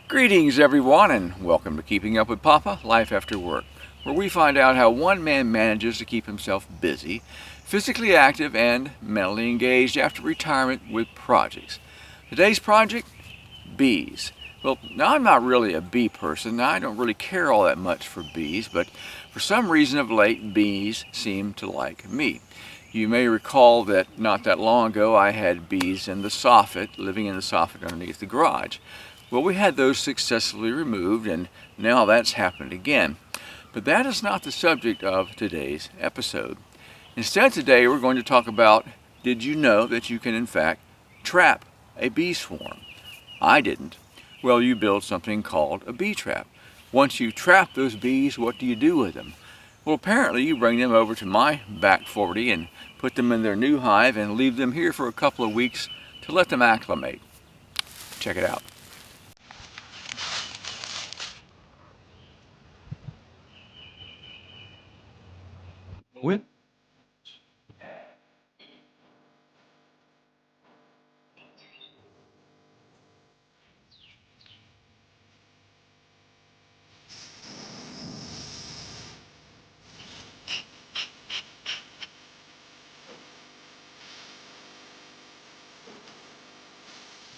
Greetings everyone, and welcome to Keeping Up with Papa, Life After Work, where we find out how one man manages to keep himself busy, physically active, and mentally engaged after retirement with projects. Today's project, bees. Well, now I'm not really a bee person. I don't really care all that much for bees, but for some reason of late, bees seem to like me. You may recall that not that long ago I had bees in the soffit, living in the soffit underneath the garage. Well, we had those successfully removed, and now that's happened again. But that is not the subject of today's episode. Instead, today we're going to talk about, did you know that you can in fact trap a bee swarm? I didn't. Well, you build something called a bee trap. Once you trap those bees, what do you do with them? Well, apparently you bring them over to my back 40 and put them in their new hive and leave them here for a couple of weeks to let them acclimate. Check it out. With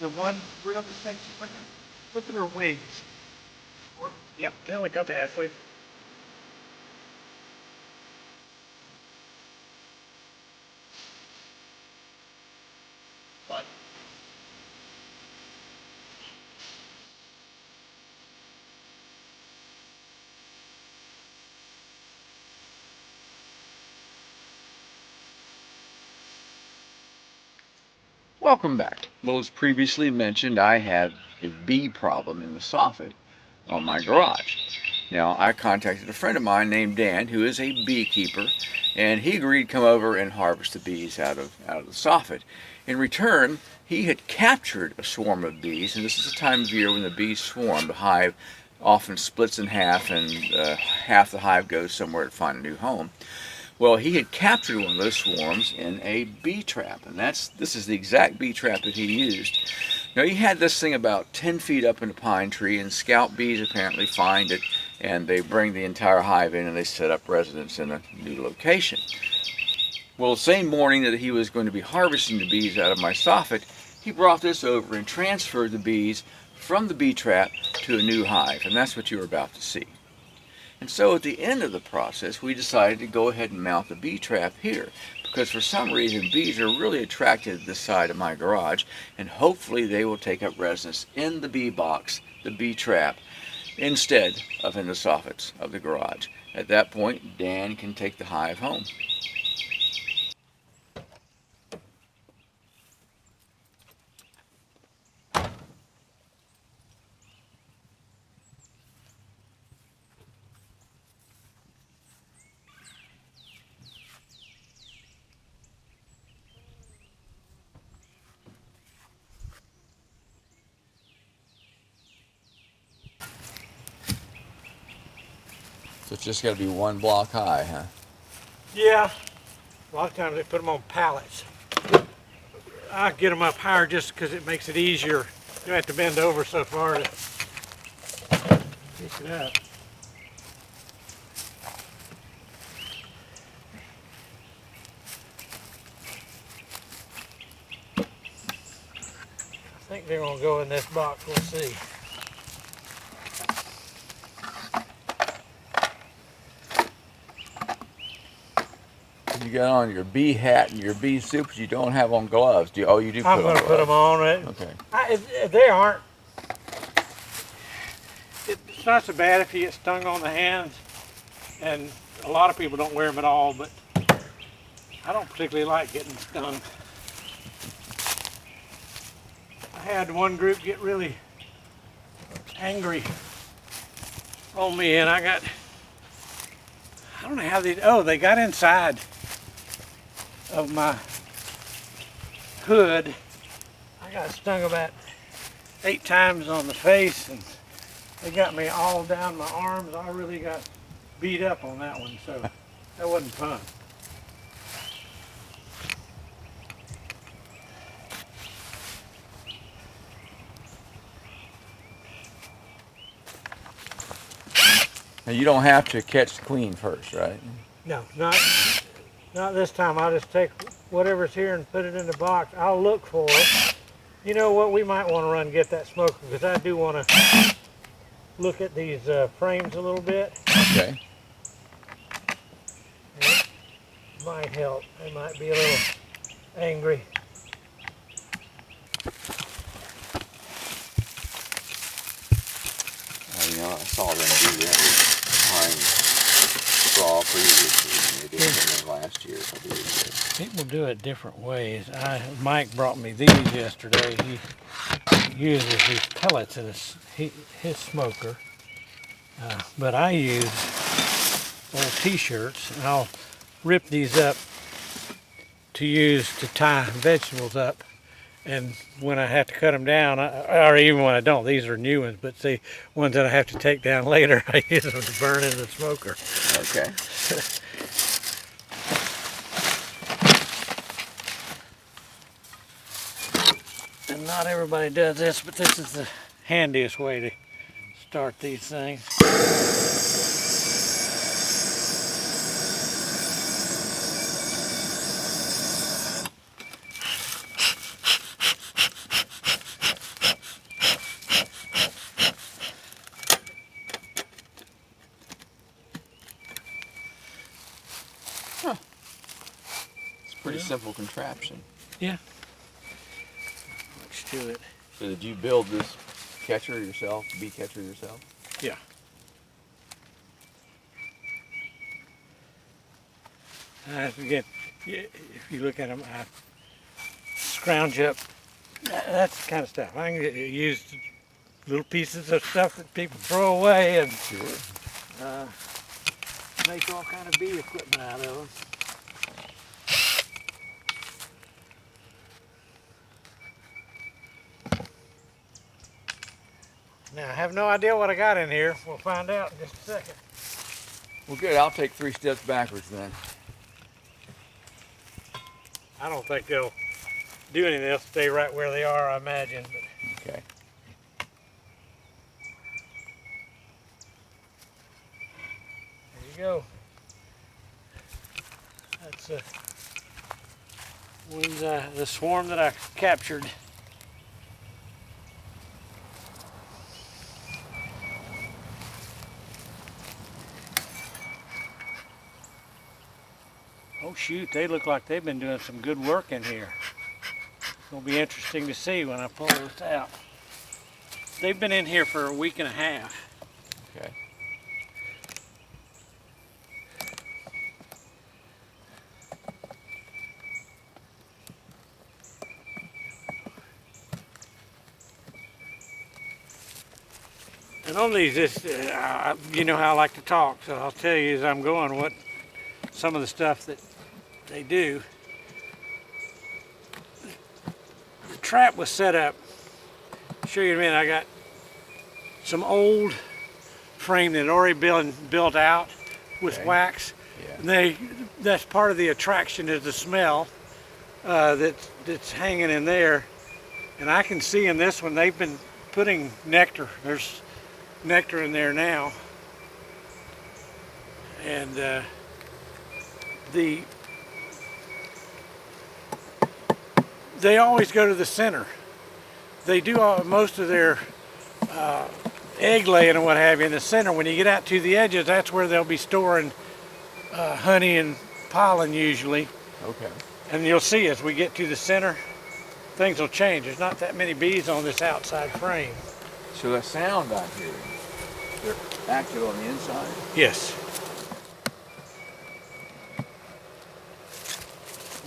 the one real thing, look at her wings. Yep, they only got to halfway. But Welcome back. Well, as previously mentioned, I have a bee problem in the soffit on my garage. Now, I contacted a friend of mine named Dan, who is a beekeeper, and he agreed to come over and harvest the bees out of the soffit. In return, he had captured a swarm of bees, and this is the time of year when the bees swarm. The hive often splits in half, and half the hive goes somewhere to find a new home. Well, he had captured one of those swarms in a bee trap, and this is the exact bee trap that he used. Now, he had this thing about 10 feet up in a pine tree, and scout bees apparently find it, and they bring the entire hive in, and they set up residence in a new location. Well, the same morning that he was going to be harvesting the bees out of my soffit, he brought this over and transferred the bees from the bee trap to a new hive, and that's what you're about to see. And so at the end of the process, we decided to go ahead and mount the bee trap here, because for some reason bees are really attracted to this side of my garage, and hopefully they will take up residence in the bee box, the bee trap, instead of in the soffits of the garage. At that point, Dan can take the hive home. So it's just got to be one block high, huh? yeah, a lot of times they put them on pallets. I get them up higher just because it makes it easier. You don't have to bend over so far to pick it up. I think they're gonna go in this box. We'll see. You got on your bee hat and your bee suit, but you don't have on gloves. Oh, you do put I'm on gonna gloves. put them on. Okay. They aren't. It's not so bad if you get stung on the hands, and a lot of people don't wear them at all. But I don't particularly like getting stung. I had one group get really angry on me, and I don't know how they got inside of my hood. I got stung about 8 times on the face, and they got me all down my arms. I really got beat up on that one, so that wasn't fun. Now you don't have to catch the queen first, right? No, not this time. I'll just take whatever's here and put it in the box. I'll look for it. You know what? We might want to run and get that smoker because I do want to look at these frames a little bit. Okay. It might help. They might be a little angry. You know, I saw them do that with pine straw previously, and they did it last year, I believe. People do it different ways. Mike brought me these yesterday. He uses these pellets in his smoker, but I use old t-shirts, and I'll rip these up to use to tie vegetables up. And when I have to cut them down, or even when I don't, these are new ones, but the ones that I have to take down later, I use them to burn in the smoker. Okay. And not everybody does this, but this is the handiest way to start these things. Pretty simple contraption. Yeah. Much to it. So did you build this catcher yourself, bee catcher yourself? Yeah. Again, if you look at them, I scrounge up. That's the kind of stuff. I can use little pieces of stuff that people throw away and make all kind of bee equipment out of them. Now, I have no idea what I got in here. We'll find out in just a second. Well, good. I'll take 3 steps backwards then. I don't think they'll do anything. They'll stay right where they are, I imagine. But Okay. there you go. That's the swarm that I captured. Oh shoot, they look like they've been doing some good work in here. It'll be interesting to see when I pull this out. They've been in here for a week and a half. Okay. And on these, you know how I like to talk, so I'll tell you as I'm going what some of the stuff that they do. The trap was set up. I'll show you in a minute. I got some old frame that had already been built out with wax. Yeah. And that's part of the attraction is the smell that's hanging in there. And I can see in this one they've been putting nectar. There's nectar in there now. And they always go to the center. They do most of their egg laying and what have you in the center. When you get out to the edges, that's where they'll be storing honey and pollen usually. Okay. And you'll see as we get to the center, things will change. There's not that many bees on this outside frame. So the sound I hear, they're active on the inside? Yes.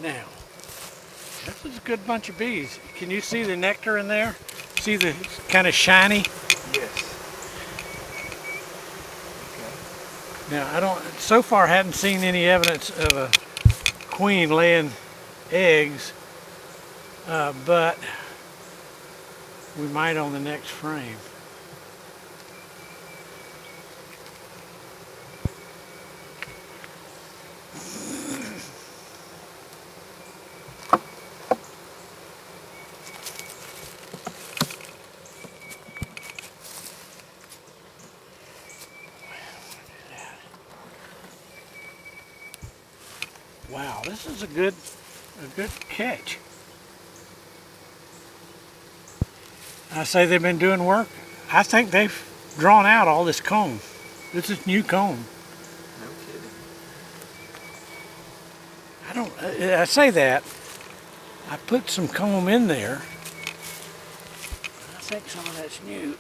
Now, this is a good bunch of bees. Can you see the nectar in there? See the kind of shiny? Yes. Now, so far hadn't seen any evidence of a queen laying eggs, but we might on the next frame. Wow, this is a good catch. I say they've been doing work. I think they've drawn out all this comb. This is new comb. No kidding. I say that. I put some comb in there. I think some of that's new.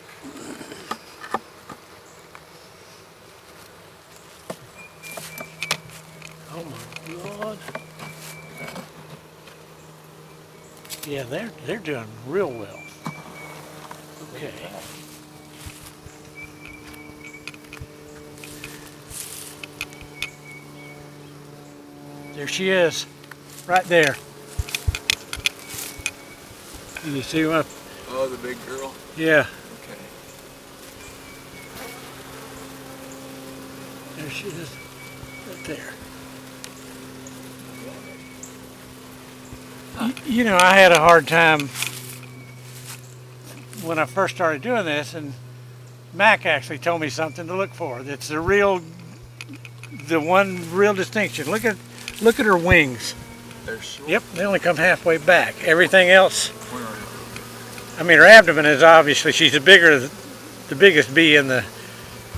Oh my God. Yeah, they're doing real well. Okay. There she is, right there. Can you see what? Oh, the big girl? Yeah, Okay. there she is, right there. You know, I had a hard time when I first started doing this, and Mac actually told me something to look for. That's the one real distinction. Look at her wings. They're short. Yep, they only come halfway back. Everything else, Where are you? I mean, her abdomen is obviously, she's the biggest bee in the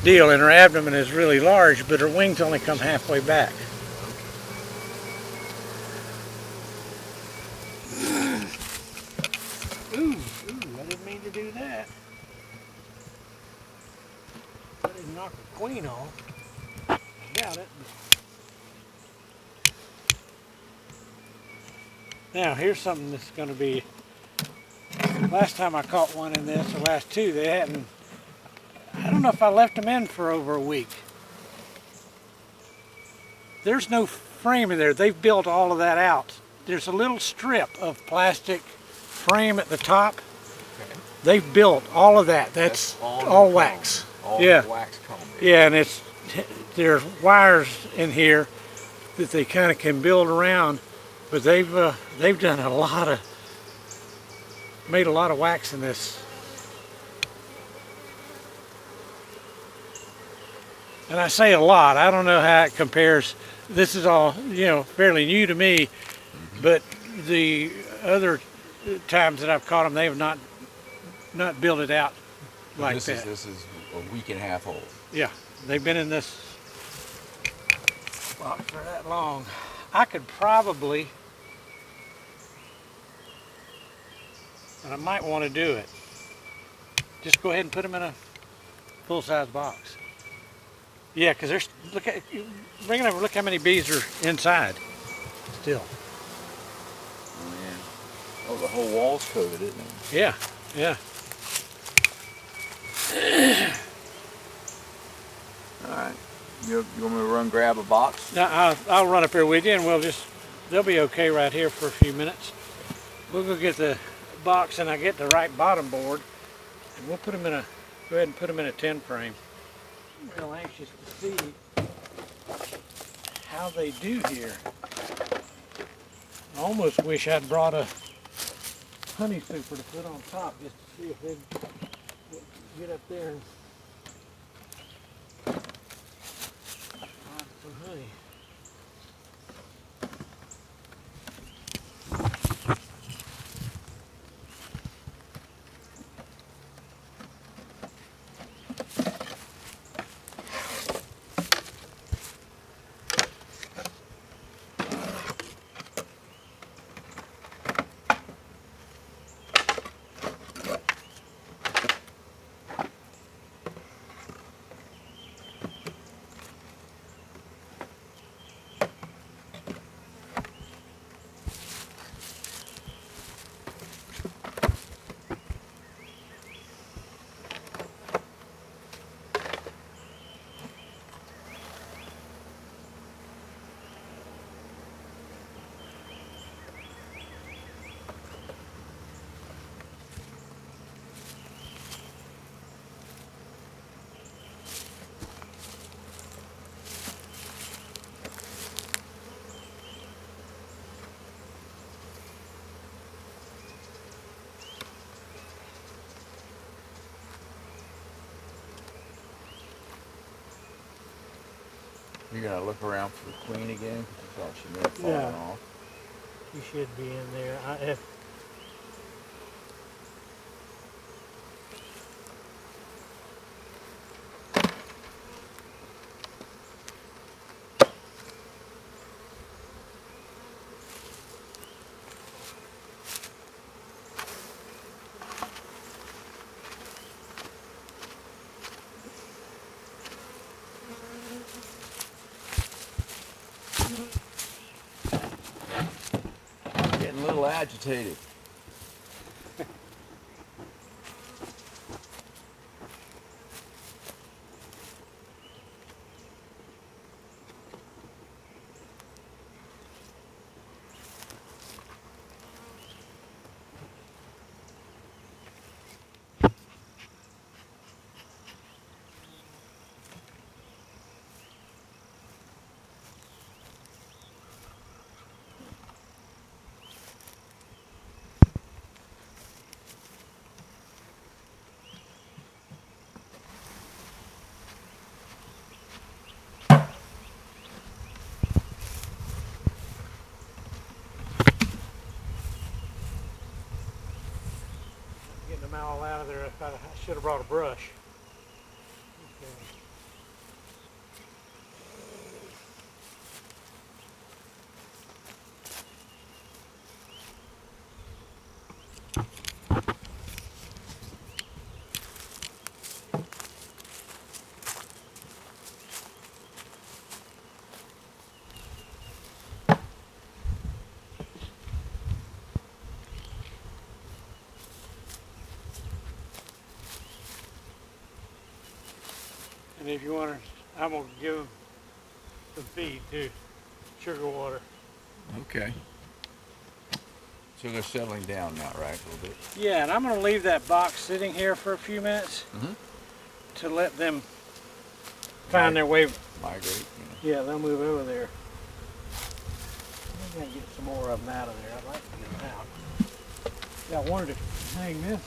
deal, and her abdomen is really large, but her wings only come halfway back. Ooh, I didn't mean to do that. I didn't knock the queen off. I doubt it. Now, here's something that's going to be, last time I caught one in this, the last two, they hadn't, I don't know if I left them in for over a week. There's no frame in there. They've built all of that out. There's a little strip of plastic frame at the top. Okay. They've built all of that. That's all wax. All Yeah. wax comb. Yeah, and there's wires in here that they kind of can build around, but they've done made a lot of wax in this. And I say a lot. I don't know how it compares. This is all, you know, fairly new to me, but the other times that I've caught them, they have not built it out like that. This is a week and a half old. Yeah, they've been in this box for that long. I could probably, but I might want to do it. Just go ahead and put them in a full-size box. Yeah, because there's, bring it over, look how many bees are inside still. Oh, man. Oh, the whole wall's coated, isn't it? Yeah, yeah. All right. You want me to run grab a box? Now, I'll run up here with you, and they'll be okay right here for a few minutes. We'll go get the box, and I get the right bottom board, and we'll put them in go ahead and put them in a 10 frame. I'm real anxious to see how they do here. I almost wish I'd brought a honey super to put on top just to see if they'd get up there and find some honey. You're gonna look around for the queen again? I thought she may have fallen Yeah. off. You should be in there. Getting a little agitated. Getting them all out of there. I should have brought a brush. Okay. And if you want to, I'm going to give them some feed too, sugar water. Okay. So they're settling down now, right, a little bit? Yeah, and I'm going to leave that box sitting here for a few minutes to let them find their way. Migrate. Yeah, they'll move over there. I'm going to get some more of them out of there. I'd like to get them out. Yeah, I wanted to hang this.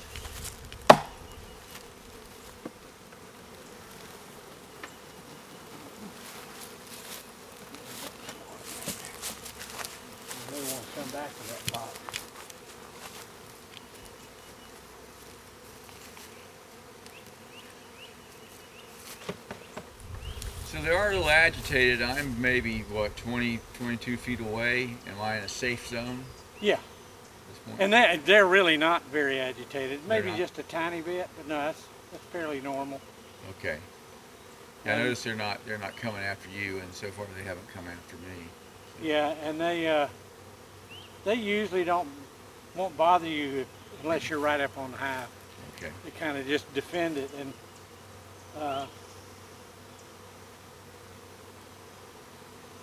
They want to come back to that box. So they are a little agitated. I'm maybe, what, 20, 22 feet away. Am I in a safe zone Yeah, at this point? and they're really not very agitated. Maybe not? just a tiny bit, but no, that's fairly normal. Okay. Yeah, I noticed they're not coming after you, and so far they haven't come after me. Yeah, and they usually won't bother you unless you're right up on the hive. Okay. They kind of just defend it, and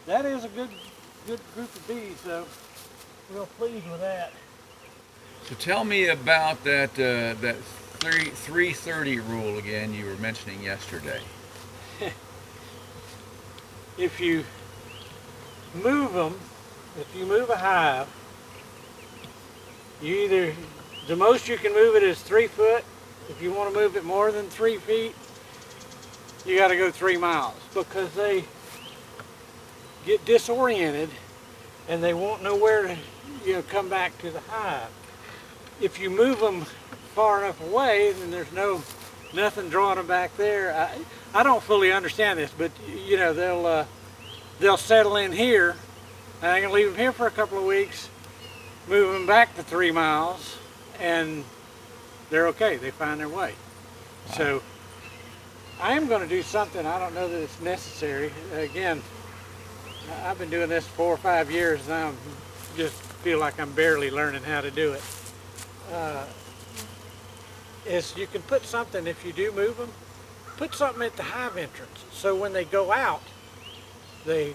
that is a good group of bees, so real pleased with that. So tell me about that 330 rule again you were mentioning yesterday. If you move them, if you move a hive, the most you can move it is 3 foot. If you want to move it more than 3 feet, you got to go 3 miles, because they get disoriented and they won't know where to come back to the hive. If you move them far enough away, then there's nothing drawing them back there. I don't fully understand this, but they'll settle in here, and I'm gonna leave them here for a couple of weeks, move them back to 3 miles, and they're okay. They find their way. Wow. So I am going to do something. I don't know that it's necessary. Again, I've been doing this 4 or 5 years now. I just feel like I'm barely learning how to do it. Is you can put something, if you do move them, put something at the hive entrance. So when they go out, they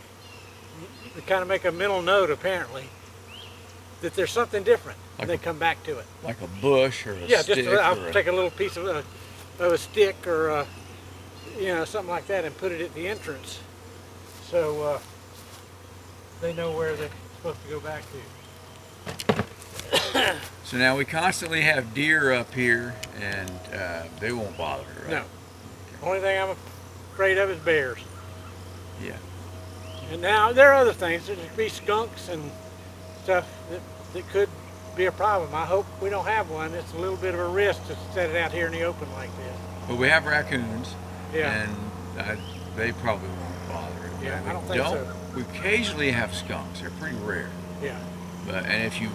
kind of make a mental note, apparently, that there's something different. Like and they come back to it. Like a bush or a stick? Yeah, I'll take a little piece of a stick or something like that and put it at the entrance. So they know where they're supposed to go back to. So now we constantly have deer up here, and they won't bother, right? No. Okay. Only thing I'm afraid of is bears. Yeah. And now there are other things. There could be skunks and stuff that could be a problem. I hope we don't have one. It's a little bit of a risk to set it out here in the open like this. But we have raccoons, Yeah. and they probably won't bother it. Yeah, We I don't think so. We occasionally have skunks. They're pretty rare. Yeah. And if you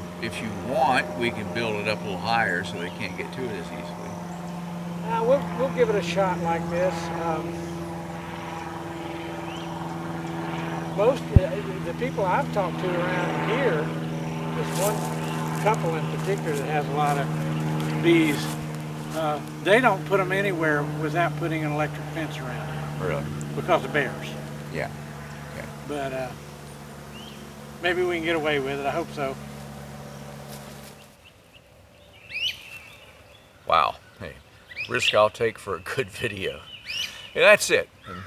want, we can build it up a little higher so they can't get to it as easily. We'll give it a shot like this. Most the people I've talked to around here, there's one couple in particular that has a lot of bees. They don't put them anywhere without putting an electric fence around it. Really? Because of bears. Yeah. Okay. But maybe we can get away with it. I hope so. Wow. Hey, risk I'll take for a good video. Yeah, that's it. And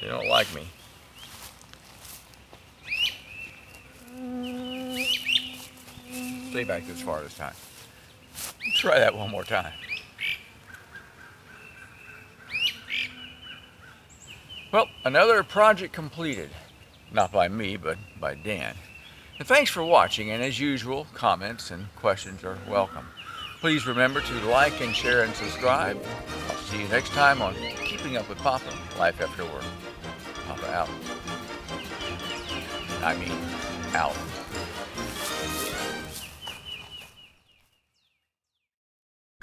they don't like me. Stay back this far this time. Try that one more time. Well, another project completed. Not by me, but by Dan. And thanks for watching, and as usual, comments and questions are welcome. Please remember to like and share and subscribe. I'll see you next time on Keeping Up with Papa, Life After Work. Papa out. I mean, out.